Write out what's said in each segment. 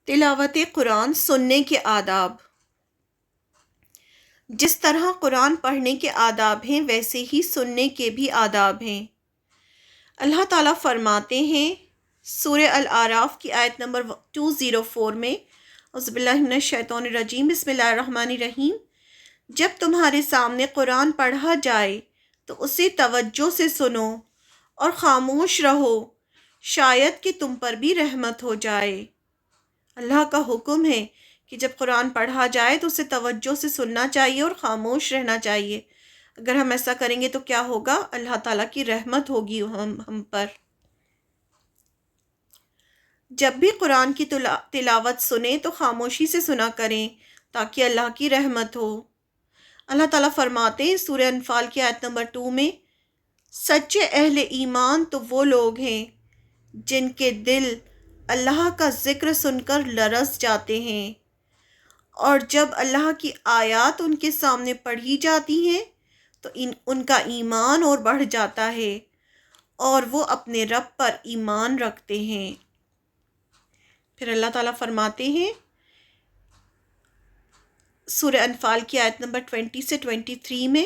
تلاوت قرآن سننے کے آداب۔ جس طرح قرآن پڑھنے کے آداب ہیں ویسے ہی سننے کے بھی آداب ہیں۔ اللہ تعالیٰ فرماتے ہیں سورہ الاعراف کی آیت نمبر 204 میں، اعوذ باللہ من الشیطان الرجیم، بسم اللہ الرحمن الرحیم، جب تمہارے سامنے قرآن پڑھا جائے تو اسے توجہ سے سنو اور خاموش رہو، شاید کہ تم پر بھی رحمت ہو جائے۔ اللہ کا حکم ہے کہ جب قرآن پڑھا جائے تو اسے توجہ سے سننا چاہیے اور خاموش رہنا چاہیے۔ اگر ہم ایسا کریں گے تو کیا ہوگا؟ اللہ تعالیٰ کی رحمت ہوگی ہم پر۔ جب بھی قرآن کی تلاوت سنیں تو خاموشی سے سنا کریں تاکہ اللہ کی رحمت ہو۔ اللہ تعالیٰ فرماتے ہیں سورہ انفال کی آیت نمبر 2 میں، سچے اہل ایمان تو وہ لوگ ہیں جن کے دل اللہ کا ذکر سن کر لرز جاتے ہیں، اور جب اللہ کی آیات ان کے سامنے پڑھی جاتی ہیں تو ان کا ایمان اور بڑھ جاتا ہے اور وہ اپنے رب پر ایمان رکھتے ہیں۔ پھر اللہ تعالیٰ فرماتے ہیں سورہ انفال کی آیت نمبر 20 سے 23 میں،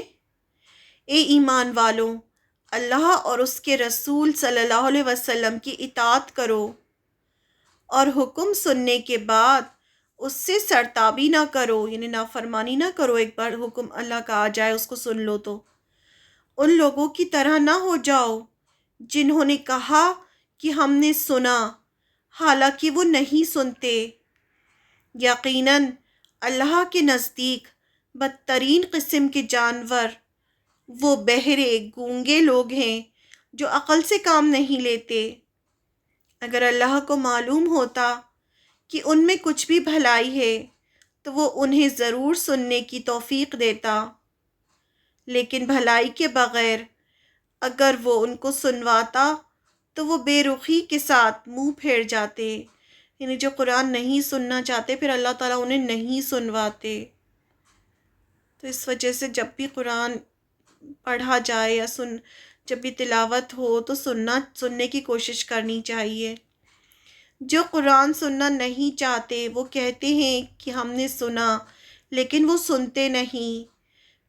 اے ایمان والوں، اللہ اور اس کے رسول صلی اللہ علیہ وسلم کی اطاعت کرو اور حکم سننے کے بعد اس سے سرتابی نہ کرو، یعنی نافرمانی نہ کرو۔ ایک بار حکم اللہ کا آ جائے اس کو سن لو تو ان لوگوں کی طرح نہ ہو جاؤ جنہوں نے کہا کہ ہم نے سنا حالانکہ وہ نہیں سنتے۔ یقیناً اللہ کے نزدیک بدترین قسم کے جانور وہ بہرے گونگے لوگ ہیں جو عقل سے کام نہیں لیتے۔ اگر اللہ کو معلوم ہوتا کہ ان میں کچھ بھی بھلائی ہے تو وہ انہیں ضرور سننے کی توفیق دیتا، لیکن بھلائی کے بغیر اگر وہ ان کو سنواتا تو وہ بے رخی کے ساتھ منہ پھیر جاتے، یعنی جو قرآن نہیں سننا چاہتے پھر اللہ تعالیٰ انہیں نہیں سنواتے۔ تو اس وجہ سے جب بھی قرآن پڑھا جائے یا جب بھی تلاوت ہو تو سننے کی کوشش کرنی چاہیے۔ جو قرآن سننا نہیں چاہتے وہ کہتے ہیں کہ ہم نے سنا لیکن وہ سنتے نہیں،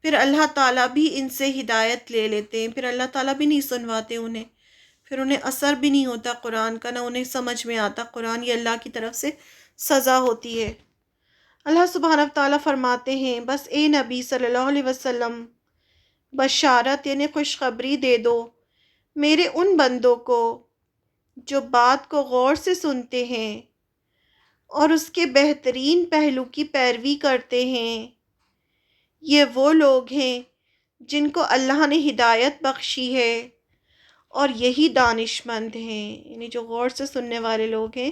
پھر اللہ تعالیٰ بھی ان سے ہدایت لے لیتے ہیں، پھر اللہ تعالیٰ بھی نہیں سنواتے انہیں، پھر انہیں اثر بھی نہیں ہوتا قرآن کا، نہ انہیں سمجھ میں آتا قرآن، یہ اللہ کی طرف سے سزا ہوتی ہے۔ اللہ سبحانہ تعالیٰ فرماتے ہیں، بس اے نبی صلی اللہ علیہ وسلم بشارت یعنی خوشخبری دے دو میرے ان بندوں کو جو بات کو غور سے سنتے ہیں اور اس کے بہترین پہلو کی پیروی کرتے ہیں۔ یہ وہ لوگ ہیں جن کو اللہ نے ہدایت بخشی ہے اور یہی دانش مند ہیں، یعنی جو غور سے سننے والے لوگ ہیں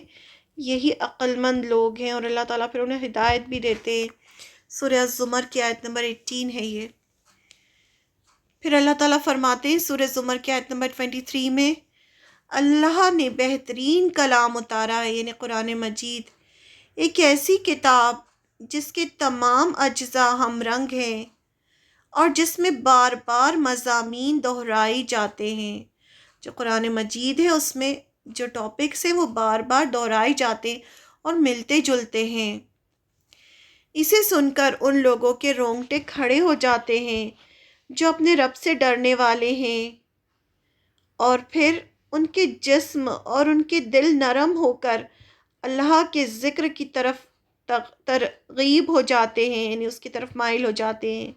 یہی عقل مند لوگ ہیں، اور اللہ تعالیٰ پھر انہیں ہدایت بھی دیتے ہیں۔ سورہ الزمر کی آیت نمبر 18 ہے یہ۔ پھر اللہ تعالیٰ فرماتے ہیں سورہ زمر کی آیت نمبر 23 میں، اللہ نے بہترین کلام اتارا ہے، یعنی قرآن مجید، ایک ایسی کتاب جس کے تمام اجزاء ہم رنگ ہیں اور جس میں بار بار مضامین دہرائے جاتے ہیں۔ جو قرآن مجید ہے اس میں جو ٹاپکس ہیں وہ بار بار دہرائے جاتے ہیں اور ملتے جلتے ہیں۔ اسے سن کر ان لوگوں کے رونگٹے کھڑے ہو جاتے ہیں جو اپنے رب سے ڈرنے والے ہیں، اور پھر ان کے جسم اور ان کے دل نرم ہو کر اللہ کے ذکر کی طرف ترغیب ہو جاتے ہیں، یعنی اس کی طرف مائل ہو جاتے ہیں۔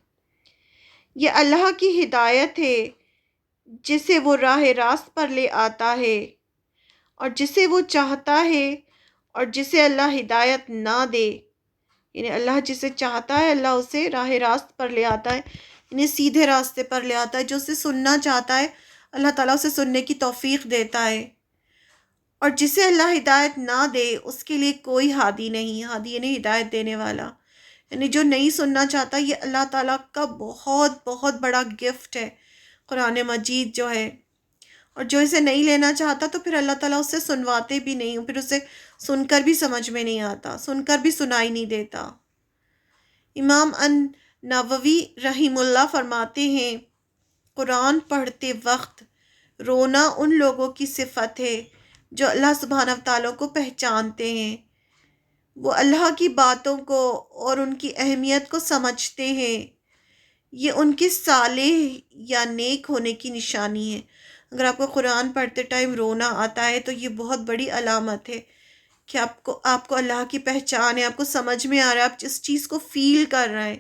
یہ اللہ کی ہدایت ہے جسے وہ راہ راست پر لے آتا ہے، اور جسے وہ چاہتا ہے، اور جسے اللہ ہدایت نہ دے، یعنی اللہ جسے چاہتا ہے اللہ اسے راہ راست پر لے آتا ہے، یعنی سیدھے راستے پر لے آتا ہے۔ جو اسے سننا چاہتا ہے اللہ تعالیٰ اسے سننے کی توفیق دیتا ہے، اور جسے اللہ ہدایت نہ دے اس کے لیے کوئی ہادی نہیں۔ ہادی یعنی ہدایت دینے والا، یعنی جو نہیں سننا چاہتا، یہ اللہ تعالیٰ کا بہت بہت بڑا گفٹ ہے قرآن مجید جو ہے، اور جو اسے نہیں لینا چاہتا تو پھر اللہ تعالیٰ اسے سنواتے بھی نہیں، پھر اسے سن کر بھی سمجھ میں نہیں آتا، سن کر بھی سنائی نہیں دیتا۔ امام النووی رحمہ اللہ فرماتے ہیں، قرآن پڑھتے وقت رونا ان لوگوں کی صفت ہے جو اللہ سبحانہ تعالیٰ کو پہچانتے ہیں، وہ اللہ کی باتوں کو اور ان کی اہمیت کو سمجھتے ہیں، یہ ان کے صالح یا نیک ہونے کی نشانی ہے۔ اگر آپ کو قرآن پڑھتے ٹائم رونا آتا ہے تو یہ بہت بڑی علامت ہے کہ آپ کو اللہ کی پہچان ہے، آپ کو سمجھ میں آ رہا ہے، آپ جس چیز کو فیل کر رہے ہیں،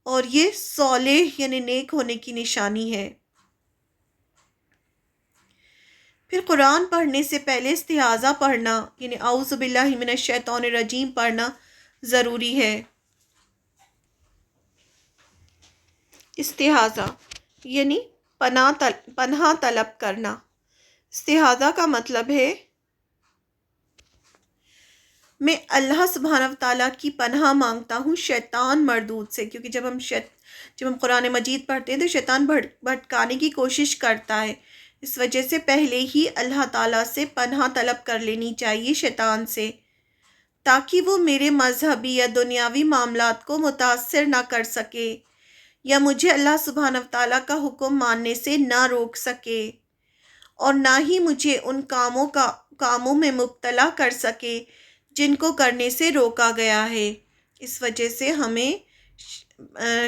اور یہ صالح یعنی نیک ہونے کی نشانی ہے۔ پھر قرآن پڑھنے سے پہلے استعاذہ پڑھنا یعنی اعوذ باللہ من الشیطان الرجیم پڑھنا ضروری ہے۔ استعاذہ یعنی پناہ طلب کرنا۔ استعاذہ کا مطلب ہے میں اللہ سبحانہ و تعالیٰ کی پناہ مانگتا ہوں شیطان مردود سے، کیونکہ جب ہم قرآن مجید پڑھتے ہیں تو شیطان بھٹکانے کی کوشش کرتا ہے، اس وجہ سے پہلے ہی اللہ تعالیٰ سے پناہ طلب کر لینی چاہیے شیطان سے، تاکہ وہ میرے مذہبی یا دنیاوی معاملات کو متاثر نہ کر سکے یا مجھے اللہ سبحانہ و تعالیٰ کا حکم ماننے سے نہ روک سکے، اور نہ ہی مجھے ان کاموں میں مبتلا کر سکے جن کو کرنے سے روکا گیا ہے۔ اس وجہ سے ہمیں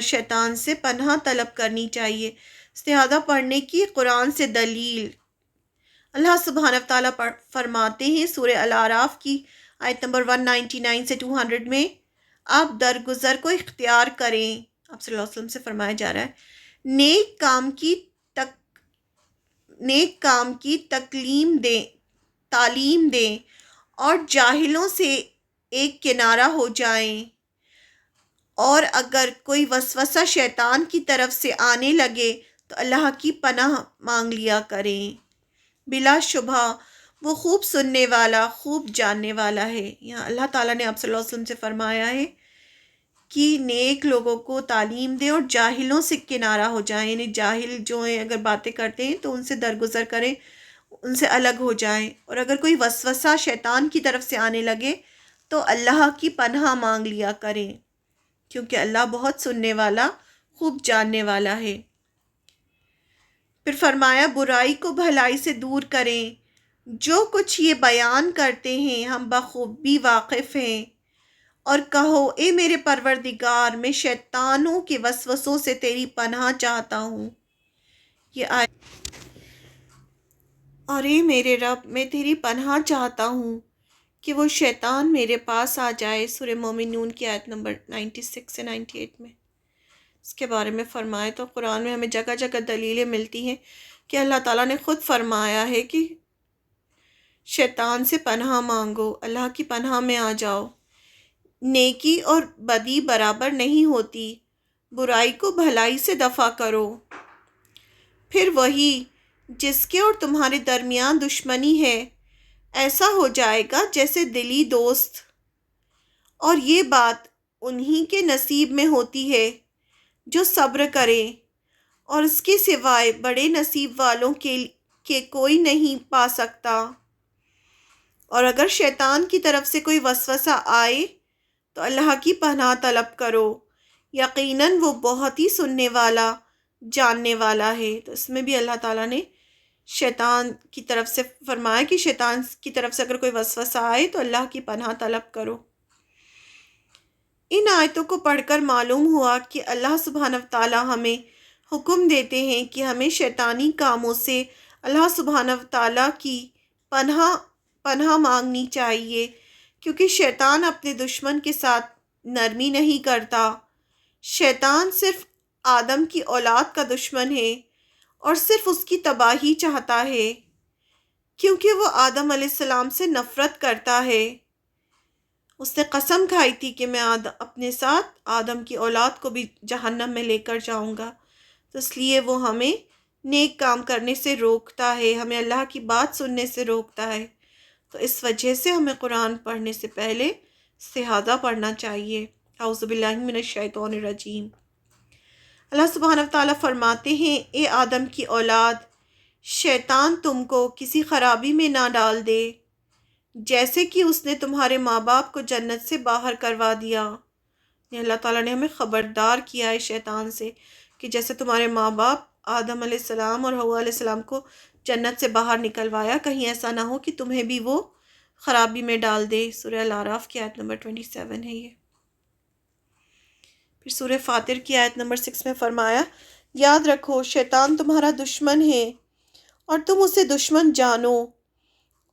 شیطان سے پناہ طلب کرنی چاہیے۔ استعاذہ پڑھنے کی قرآن سے دلیل، اللہ سبحانہ تعالیٰ فرماتے ہیں سورہ الاعراف کی آیت نمبر 199 سے 200 میں، آپ درگزر کو اختیار کریں، آپ صلی اللہ علیہ وسلم سے فرمایا جا رہا ہے، نیک کام کی تعلیم دیں اور جاہلوں سے ایک کنارہ ہو جائیں، اور اگر کوئی وسوسہ شیطان کی طرف سے آنے لگے تو اللہ کی پناہ مانگ لیا کریں، بلا شبہ وہ خوب سننے والا خوب جاننے والا ہے۔ یہاں اللہ تعالیٰ نے آپ صلی اللہ علیہ وسلم سے فرمایا ہے کہ نیک لوگوں کو تعلیم دیں اور جاہلوں سے کنارہ ہو جائیں، یعنی جاہل جو ہیں اگر باتیں کرتے ہیں تو ان سے درگزر کریں، ان سے الگ ہو جائیں، اور اگر کوئی وسوسہ شیطان کی طرف سے آنے لگے تو اللہ کی پناہ مانگ لیا کریں، کیونکہ اللہ بہت سننے والا خوب جاننے والا ہے۔ پھر فرمایا برائی کو بھلائی سے دور کریں، جو کچھ یہ بیان کرتے ہیں ہم بخوبی واقف ہیں، اور کہو اے میرے پروردگار میں شیطانوں کے وسوسوں سے تیری پناہ چاہتا ہوں، اور اے میرے رب میں تیری پناہ چاہتا ہوں کہ وہ شیطان میرے پاس آ جائے۔ سورہ مومنون کی آیت نمبر 96 سے 98 میں اس کے بارے میں فرمائے۔ تو قرآن میں ہمیں جگہ جگہ دلیلیں ملتی ہیں کہ اللہ تعالیٰ نے خود فرمایا ہے کہ شیطان سے پناہ مانگو، اللہ کی پناہ میں آ جاؤ۔ نیکی اور بدی برابر نہیں ہوتی، برائی کو بھلائی سے دفع کرو، پھر وہی جس کے اور تمہارے درمیان دشمنی ہے ایسا ہو جائے گا جیسے دلی دوست، اور یہ بات انہی کے نصیب میں ہوتی ہے جو صبر کریں، اور اس کے سوائے بڑے نصیب والوں کے کوئی نہیں پا سکتا۔ اور اگر شیطان کی طرف سے کوئی وسوسہ آئے تو اللہ کی پناہ طلب کرو، یقیناً وہ بہت ہی سننے والا جاننے والا ہے۔ تو اس میں بھی اللہ تعالیٰ نے شیطان کی طرف سے فرمایا کہ شیطان کی طرف سے اگر کوئی وسوسہ آئے تو اللہ کی پناہ طلب کرو۔ ان آیتوں کو پڑھ کر معلوم ہوا کہ اللہ سبحانہ تعالیٰ ہمیں حکم دیتے ہیں کہ ہمیں شیطانی کاموں سے اللہ سبحانہ تعالیٰ کی پناہ مانگنی چاہیے، کیونکہ شیطان اپنے دشمن کے ساتھ نرمی نہیں کرتا۔ شیطان صرف آدم کی اولاد کا دشمن ہے اور صرف اس کی تباہی چاہتا ہے، کیونکہ وہ آدم علیہ السلام سے نفرت کرتا ہے۔ اس نے قسم کھائی تھی کہ میں اپنے ساتھ آدم کی اولاد کو بھی جہنم میں لے کر جاؤں گا، تو اس لیے وہ ہمیں نیک کام کرنے سے روکتا ہے، ہمیں اللہ کی بات سننے سے روکتا ہے۔ تو اس وجہ سے ہمیں قرآن پڑھنے سے پہلے استعاذہ پڑھنا چاہیے، اعوذ باللہ من الشیطان الرجیم۔ اللہ سبحانہ وتعالیٰ فرماتے ہیں، اے آدم کی اولاد، شیطان تم کو کسی خرابی میں نہ ڈال دے جیسے کہ اس نے تمہارے ماں باپ کو جنت سے باہر کروا دیا۔ اللہ تعالیٰ نے ہمیں خبردار کیا ہے شیطان سے کہ جیسے تمہارے ماں باپ آدم علیہ السلام اور حوا علیہ السلام کو جنت سے باہر نکلوایا، کہیں ایسا نہ ہو کہ تمہیں بھی وہ خرابی میں ڈال دے۔ سورہ الاعراف کی آیت نمبر 27 ہے یہ۔ پھر سورہ فاطر کی آیت نمبر 6 میں فرمایا، یاد رکھو شیطان تمہارا دشمن ہے اور تم اسے دشمن جانو،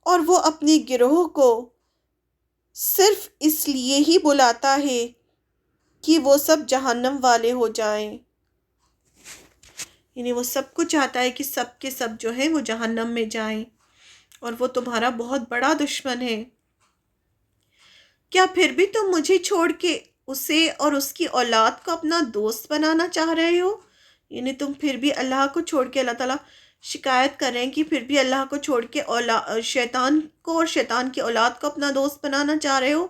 اور وہ اپنے گروہ کو صرف اس لیے ہی بلاتا ہے کہ وہ سب جہنم والے ہو جائیں۔ یعنی وہ سب کو چاہتا ہے کہ سب کے سب جو ہیں وہ جہنم میں جائیں، اور وہ تمہارا بہت بڑا دشمن ہے۔ کیا پھر بھی تم مجھے چھوڑ کے اسے اور اس کی اولاد کو اپنا دوست بنانا چاہ رہے ہو؟ یعنی تم پھر بھی اللہ کو چھوڑ کے، اللہ تعالیٰ شکایت کر رہے ہیں کہ پھر بھی اللہ کو چھوڑ کے شیطان کو اور شیطان کی اولاد کو اپنا دوست بنانا چاہ رہے ہو،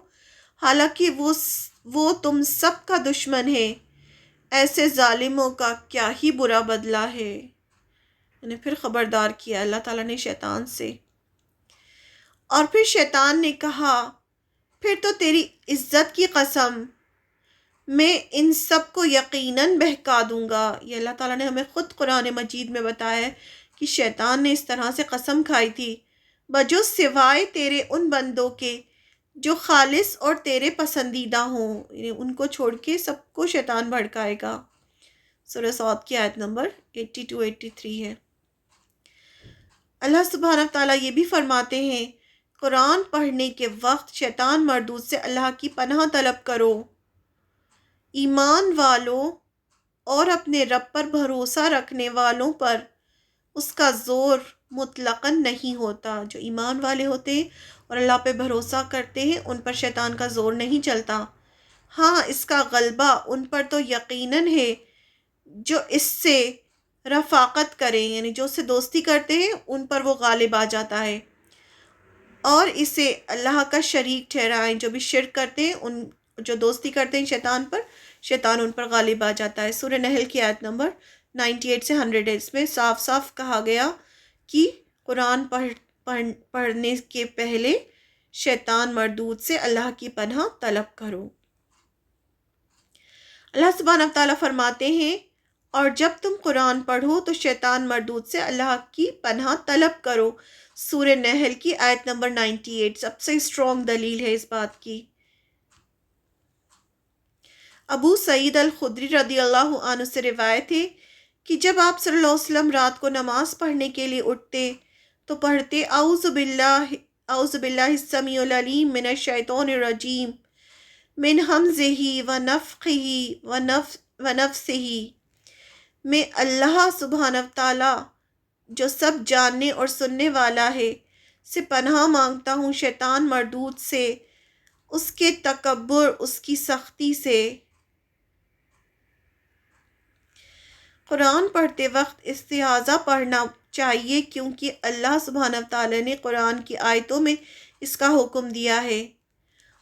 حالانکہ وہ تم سب کا دشمن ہے۔ ایسے ظالموں کا کیا ہی برا بدلہ ہے۔ یعنی پھر خبردار کیا اللہ تعالیٰ نے شیطان سے۔ اور پھر شیطان نے کہا، پھر تو تیری عزت کی قسم، میں ان سب کو یقیناً بہکا دوں گا۔ یہ اللہ تعالیٰ نے ہمیں خود قرآن مجید میں بتایا ہے کہ شیطان نے اس طرح سے قسم کھائی تھی، بجز سوائے تیرے ان بندوں کے جو خالص اور تیرے پسندیدہ ہوں۔ یعنی ان کو چھوڑ کے سب کو شیطان بھڑکائے گا۔ سورہ صاد کی آیت نمبر 82-83 ہے۔ اللہ سبحانہ تعالیٰ یہ بھی فرماتے ہیں، قرآن پڑھنے کے وقت شیطان مردود سے اللہ کی پناہ طلب کرو۔ ایمان والوں اور اپنے رب پر بھروسہ رکھنے والوں پر اس کا زور مطلقاً نہیں ہوتا۔ جو ایمان والے ہوتے ہیں اور اللہ پہ بھروسہ کرتے ہیں ان پر شیطان کا زور نہیں چلتا۔ ہاں اس کا غلبہ ان پر تو یقیناً ہے جو اس سے رفاقت کریں، یعنی جو اس سے دوستی کرتے ہیں ان پر وہ غالب آ جاتا ہے، اور اسے اللہ کا شریک ٹھہرائیں۔ جو بھی شرک کرتے ہیں، ان جو دوستی کرتے ہیں شیطان پر، شیطان ان پر غالب آ جاتا ہے۔ سورہ نحل کی آیت نمبر 98 سے 100 ہے۔ اس میں صاف صاف کہا گیا کہ قرآن پڑھنے کے پہلے شیطان مردود سے اللہ کی پناہ طلب کرو۔ اللہ سبحانہ تعالیٰ فرماتے ہیں، اور جب تم قرآن پڑھو تو شیطان مردود سے اللہ کی پناہ طلب کرو۔ سورہ نحل کی آیت نمبر 98 سب سے اسٹرانگ دلیل ہے اس بات کی۔ ابو سعید الخدری رضی اللہ عنہ سے روایت ہے کہ جب آپ صلی اللہ علیہ وسلم رات کو نماز پڑھنے کے لیے اٹھتے تو پڑھتے، اعوذ باللہ السمیع العلیم من الشیطان الرجیم من ہمزہ ونفخہ ونفثہ۔ میں اللہ سبحانہ تعالیٰ جو سب جاننے اور سننے والا ہے سے پناہ مانگتا ہوں شیطان مردود سے، اس کے تکبر، اس کی سختی سے۔ قرآن پڑھتے وقت استعاذہ پڑھنا چاہیے، کیونکہ اللہ سبحانہ تعالیٰ نے قرآن کی آیتوں میں اس کا حکم دیا ہے،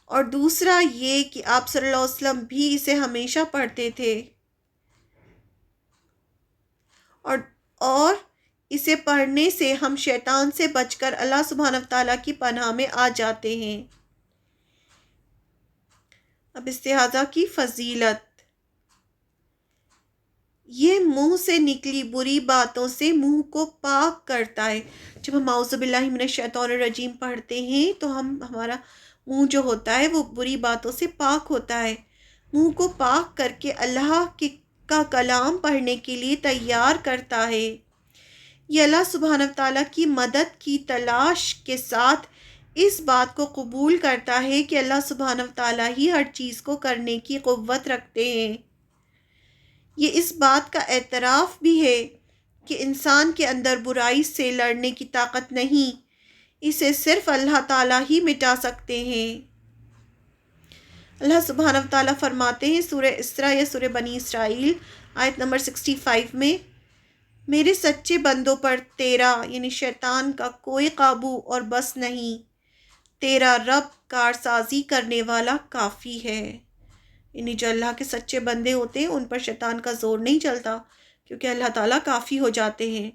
اور دوسرا یہ کہ آپ صلی اللہ علیہ وسلم بھی اسے ہمیشہ پڑھتے تھے، اور اسے پڑھنے سے ہم شیطان سے بچ کر اللہ سبحانہ تعالیٰ کی پناہ میں آ جاتے ہیں۔ اب استعاذہ کی فضیلت، یہ منہ سے نکلی بری باتوں سے منہ کو پاک کرتا ہے۔ جب ہم اعوذ باللہ من الشیطان الرجیم پڑھتے ہیں تو ہمارا منہ جو ہوتا ہے وہ بری باتوں سے پاک ہوتا ہے۔ منہ کو پاک کر کے اللہ کا کلام پڑھنے کے لیے تیار کرتا ہے۔ یہ اللہ سبحانہ تعالیٰ کی مدد کی تلاش کے ساتھ اس بات کو قبول کرتا ہے کہ اللہ سبحانہ تعالیٰ ہی ہر چیز کو کرنے کی قوت رکھتے ہیں۔ یہ اس بات کا اعتراف بھی ہے کہ انسان کے اندر برائی سے لڑنے کی طاقت نہیں، اسے صرف اللہ تعالیٰ ہی مٹا سکتے ہیں۔ اللہ سبحانہ تعالیٰ فرماتے ہیں سورہ اسراء یا سورہ بنی اسرائیل آیت نمبر 65 میں، میرے سچے بندوں پر تیرا یعنی شیطان کا کوئی قابو اور بس نہیں، تیرا رب کارسازی کرنے والا کافی ہے۔ یعنی جو اللہ کے سچے بندے ہوتے ہیں ان پر شیطان کا زور نہیں چلتا، کیونکہ اللہ تعالیٰ کافی ہو جاتے ہیں۔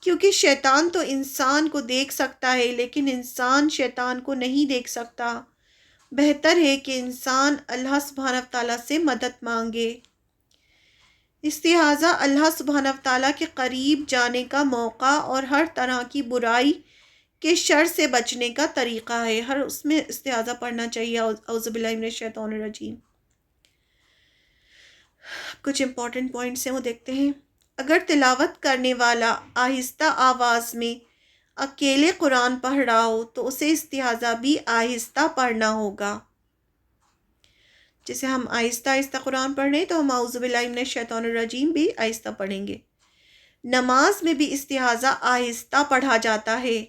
کیونکہ شیطان تو انسان کو دیکھ سکتا ہے لیکن انسان شیطان کو نہیں دیکھ سکتا۔ بہتر ہے کہ انسان اللہ سبحانہ تعالیٰ سے مدد مانگے۔ استعاذہ اللہ سبحانہ تعالیٰ کے قریب جانے کا موقع اور ہر طرح کی برائی کہ شر سے بچنے کا طریقہ ہے، ہر اس میں استعاذہ پڑھنا چاہیے۔ اعوذ باللہ من الشیطان الرجیم۔ کچھ امپورٹنٹ پوائنٹس ہیں وہ دیکھتے ہیں۔ اگر تلاوت کرنے والا آہستہ آواز میں اکیلے قرآن پڑھ رہا ہو تو اسے استعاذہ بھی آہستہ پڑھنا ہوگا۔ جیسے ہم آہستہ آہستہ قرآن پڑھ رہے ہیں تو ہم اعوذ باللہ من الشیطان الرجیم بھی آہستہ پڑھیں گے۔ نماز میں بھی استعاذہ آہستہ پڑھا جاتا ہے۔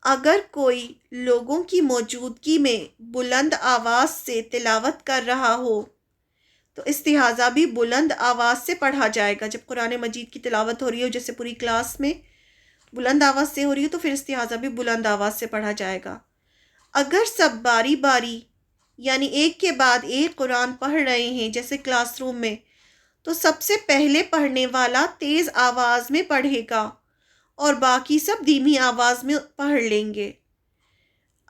اگر کوئی لوگوں کی موجودگی میں بلند آواز سے تلاوت کر رہا ہو تو استعاذہ بھی بلند آواز سے پڑھا جائے گا۔ جب قرآن مجید کی تلاوت ہو رہی ہو، جیسے پوری کلاس میں بلند آواز سے ہو رہی ہو، تو پھر استعاذہ بھی بلند آواز سے پڑھا جائے گا۔ اگر سب باری باری یعنی ایک کے بعد ایک قرآن پڑھ رہے ہیں جیسے کلاس روم میں، تو سب سے پہلے پڑھنے والا تیز آواز میں پڑھے گا اور باقی سب دھیمی آواز میں پڑھ لیں گے۔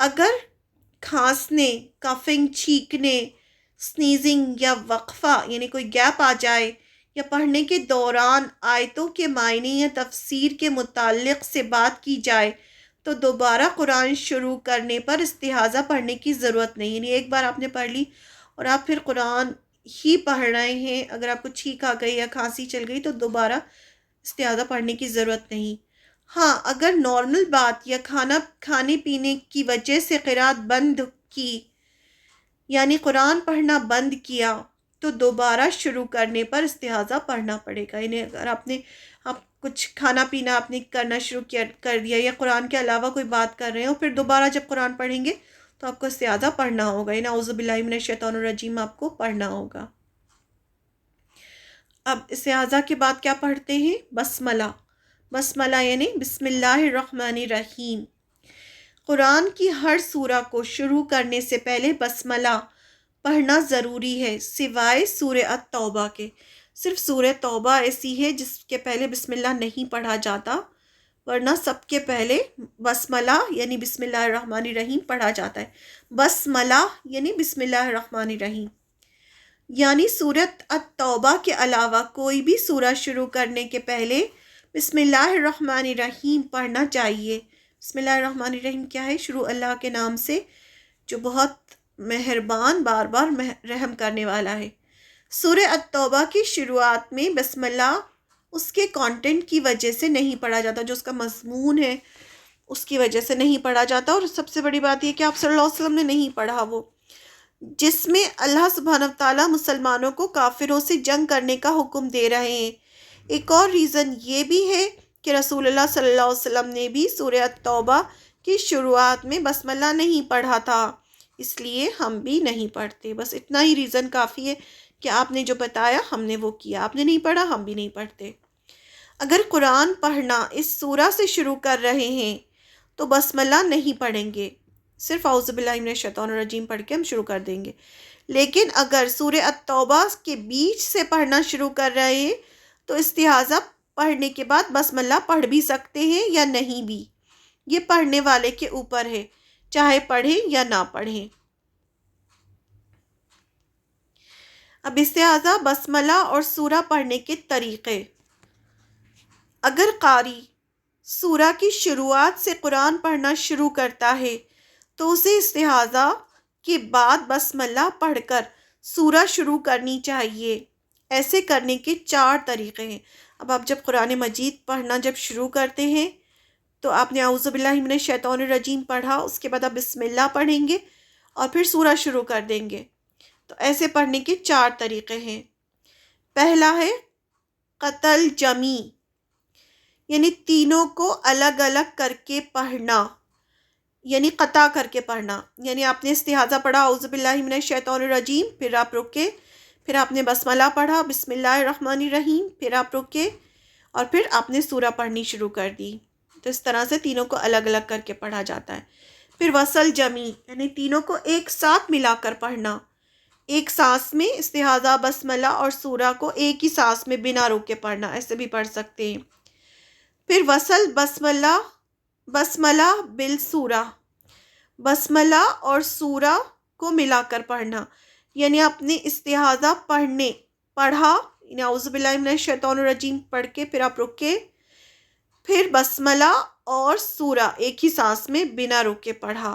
اگر کھانسنے، کفنگ، چھینکنے، سنیزنگ یا وقفہ یعنی کوئی گیپ آ جائے یا پڑھنے کے دوران آیتوں کے معنی یا تفسیر کے متعلق سے بات کی جائے تو دوبارہ قرآن شروع کرنے پر استعاذہ پڑھنے کی ضرورت نہیں۔ یعنی ایک بار آپ نے پڑھ لی اور آپ پھر قرآن ہی پڑھ رہے ہیں، اگر آپ کو چھینک آ گئی یا کھانسی چل گئی تو دوبارہ استعاذہ پڑھنے کی ضرورت نہیں۔ ہاں، اگر نارمل بات یا کھانے پینے کی وجہ سے قرات بند کی یعنی قرآن پڑھنا بند کیا تو دوبارہ شروع کرنے پر استعاذہ پڑھنا پڑے گا۔ یعنی اگر آپ کچھ کھانا پینا آپ نے کرنا شروع کر دیا یا قرآن کے علاوہ کوئی بات کر رہے ہو، پھر دوبارہ جب قرآن پڑھیں گے تو آپ کو استعاذہ پڑھنا ہوگا، یعنی اعوذ باللہ من الشیطان الرجیم آپ کو پڑھنا ہوگا۔ اب استعاذہ کے بعد کیا پڑھتے ہیں؟ بسملہ۔ بسملہ یعنی بسم اللہ الرحمن الرحیم۔ قرآن کی ہر سورہ کو شروع کرنے سے پہلے بسملہ پڑھنا ضروری ہے، سوائے سورہ التوبہ کے۔ صرف سورہ توبہ ایسی ہے جس کے پہلے بسم اللہ نہیں پڑھا جاتا، ورنہ سب کے پہلے بسملہ یعنی بسم اللہ الرحمن الرحیم پڑھا جاتا ہے۔ بسملہ یعنی بسم اللہ الرحمن الرحیم، یعنی سورۃ التوبہ کے علاوہ کوئی بھی سورہ شروع کرنے کے پہلے بسم اللہ الرحمن الرحیم پڑھنا چاہیے۔ بسم اللہ الرحمن الرحیم کیا ہے؟ شروع اللہ کے نام سے جو بہت مہربان، بار بار رحم کرنے والا ہے۔ سورہ التوبہ کی شروعات میں بسم اللہ اس کے کانٹینٹ کی وجہ سے نہیں پڑھا جاتا، جو اس کا مضمون ہے اس کی وجہ سے نہیں پڑھا جاتا، اور سب سے بڑی بات یہ کہ آپ صلی اللہ علیہ وسلم نے نہیں پڑھا وہ، جس میں اللہ سبحانہ وتعالیٰ مسلمانوں کو کافروں سے جنگ کرنے کا حکم دے رہے ہیں۔ ایک اور ریزن یہ بھی ہے کہ رسول اللہ صلی اللہ علیہ وسلم نے بھی سورہ التوبہ کی شروعات میں بسم اللہ نہیں پڑھا تھا، اس لیے ہم بھی نہیں پڑھتے۔ بس اتنا ہی ریزن کافی ہے کہ آپ نے جو بتایا ہم نے وہ کیا، آپ نے نہیں پڑھا ہم بھی نہیں پڑھتے۔ اگر قرآن پڑھنا اس سورہ سے شروع کر رہے ہیں تو بسم اللہ نہیں پڑھیں گے، صرف اعوذ باللہ من الشیطان الرجیم پڑھ کے ہم شروع کر دیں گے۔ لیکن اگر سورہ التوبہ کے بیچ سے پڑھنا شروع کر رہے ہیں تو استعاذہ پڑھنے کے بعد بسم اللہ پڑھ بھی سکتے ہیں یا نہیں بھی، یہ پڑھنے والے کے اوپر ہے، چاہے پڑھیں یا نہ پڑھیں۔ اب استعاذہ، بسملہ اور سورہ پڑھنے کے طریقے۔ اگر قاری سورہ کی شروعات سے قرآن پڑھنا شروع کرتا ہے تو اسے استعاذہ کے بعد بسم اللہ پڑھ کر سورہ شروع کرنی چاہیے۔ ایسے کرنے کے 4 طریقے ہیں۔ اب آپ جب قرآن مجید پڑھنا جب شروع کرتے ہیں تو آپ نے اعوذ باللہ من الشیطان الرجیم پڑھا، اس کے بعد آپ بسم اللہ پڑھیں گے اور پھر سورہ شروع کر دیں گے۔ تو ایسے پڑھنے کے 4 طریقے ہیں۔ پہلا ہے قتل جمی، یعنی تینوں کو الگ الگ کر کے پڑھنا، یعنی قطع کر کے پڑھنا۔ یعنی آپ نے استعاذہ پڑھا اعوذ باللہ من الشیطان الرجیم، پھر آپ رکے، پھر آپ نے بسملہ پڑھا بسم اللہ الرحمن الرحیم، پھر آپ رکے اور پھر آپ نے سورہ پڑھنی شروع کر دی۔ تو اس طرح سے تینوں کو الگ الگ کر کے پڑھا جاتا ہے۔ پھر وصل جمی، یعنی تینوں کو ایک ساتھ ملا کر پڑھنا، ایک سانس میں استعاذہ، بسملہ اور سورہ کو ایک ہی سانس میں بنا روکے پڑھنا، ایسے بھی پڑھ سکتے ہیں۔ پھر وصل بسملہ بالسورہ، بسملہ اور سورہ کو ملا کر پڑھنا، یعنی اپنے استعاذہ پڑھا یعنی اعوذ باللہ من الشیطان الرجیم پڑھ کے پھر آپ رکے، پھر بسملہ اور سورہ ایک ہی سانس میں بنا رک کے پڑھا،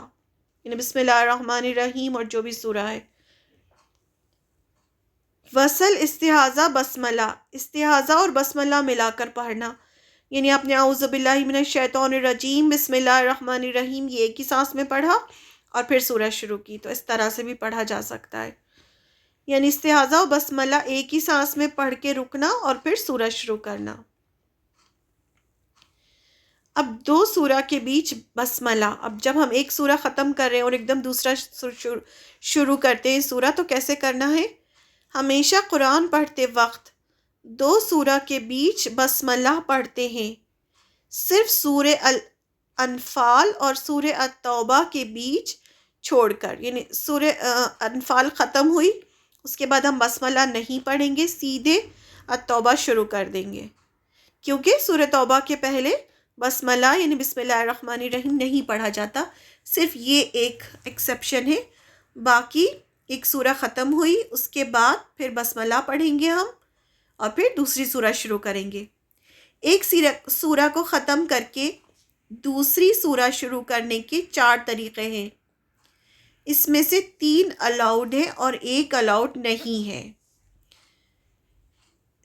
یعنی بسم اللہ الرحمن الرحیم اور جو بھی سورہ ہے۔ وصل استعاذہ بسملہ، استعاذہ اور بسملہ ملا کر پڑھنا، یعنی آپ نے اعوذ باللہ من الشیطان الرجیم بسم اللہ الرحمن الرحیم یہ ایک ہی سانس میں پڑھا اور پھر سورہ شروع کی، تو اس طرح سے بھی پڑھا جا سکتا ہے، یعنی استعاذہ و بسملہ ایک ہی سانس میں پڑھ کے رکنا اور پھر سورہ شروع کرنا۔ اب دو سورہ کے بیچ بسملہ، اب جب ہم ایک سورہ ختم کر رہے ہیں اور ایک دم دوسرا شروع کرتے ہیں سورہ، تو کیسے کرنا ہے؟ ہمیشہ قرآن پڑھتے وقت دو سورہ کے بیچ بسملہ پڑھتے ہیں، صرف سورہ الانفال اور سورہ التوبہ کے بیچ چھوڑ کر، یعنی سورہ انفال ختم ہوئی اس کے بعد ہم بسملہ نہیں پڑھیں گے، سیدھے التوبہ شروع کر دیں گے، کیونکہ سورہ توبہ کے پہلے بسملہ یعنی بسم اللہ الرحمن الرحیم نہیں پڑھا جاتا، صرف یہ ایک ایکسیپشن ہے، باقی ایک سورہ ختم ہوئی اس کے بعد پھر بسملہ پڑھیں گے ہم اور پھر دوسری سورہ شروع کریں گے۔ ایک سورہ کو ختم کر کے دوسری سورہ شروع کرنے کے 4 طریقے ہیں، اس میں سے 3 الاؤڈ ہیں اور 1 الاؤڈ نہیں ہے۔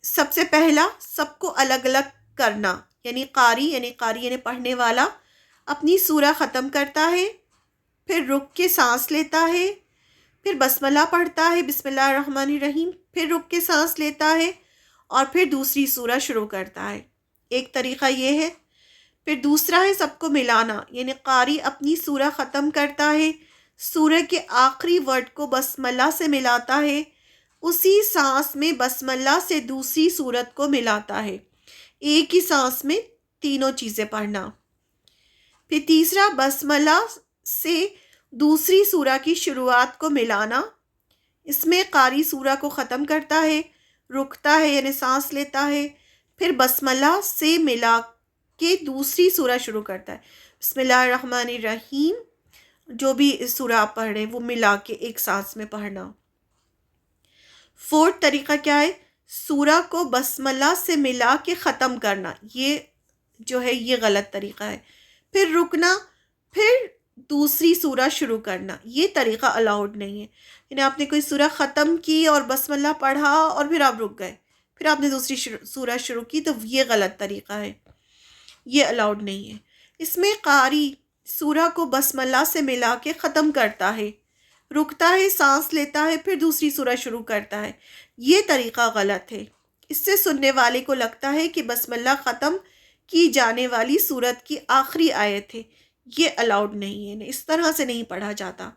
سب سے پہلا، سب کو الگ الگ کرنا، یعنی قاری یعنی پڑھنے والا اپنی سورہ ختم کرتا ہے، پھر رک کے سانس لیتا ہے، پھر بسملہ پڑھتا ہے بسم اللہ الرحمن الرحیم، پھر رک کے سانس لیتا ہے اور پھر دوسری سورہ شروع کرتا ہے۔ ایک طریقہ یہ ہے۔ پھر دوسرا ہے سب کو ملانا، یعنی قاری اپنی سورہ ختم کرتا ہے، سورہ کے آخری ورڈ کو بسملہ سے ملاتا ہے، اسی سانس میں بسملہ سے دوسری سورت کو ملاتا ہے، ایک ہی سانس میں تینوں چیزیں پڑھنا۔ پھر تیسرا، بسملہ سے دوسری سورہ کی شروعات کو ملانا، اس میں قاری سورہ کو ختم کرتا ہے، رکتا ہے یعنی سانس لیتا ہے، پھر بسملہ سے ملا کے دوسری سورہ شروع کرتا ہے، بسم اللہ الرحمن الرحیم، جو بھی سورہ آپ پڑھ رہے ہیں وہ ملا کے ایک سانس میں پڑھنا۔ 4 طریقہ کیا ہے؟ سورہ کو بسملہ سے ملا کے ختم کرنا، یہ جو ہے یہ غلط طریقہ ہے۔ پھر رکنا، پھر دوسری سورہ شروع کرنا، یہ طریقہ الاؤڈ نہیں ہے، یعنی آپ نے کوئی سورہ ختم کی اور بسملہ پڑھا اور پھر آپ رک گئے، پھر آپ نے دوسری سورہ شروع کی، تو یہ غلط طریقہ ہے، یہ الاؤڈ نہیں ہے۔ اس میں قاری سورہ کو بسملہ سے ملا کے ختم کرتا ہے، رکتا ہے، سانس لیتا ہے، پھر دوسری سورہ شروع کرتا ہے، یہ طریقہ غلط ہے۔ اس سے سننے والے کو لگتا ہے کہ بسملہ ختم کی جانے والی سورت کی آخری آیت ہے، یہ الاؤڈ نہیں ہے، اس طرح سے نہیں پڑھا جاتا۔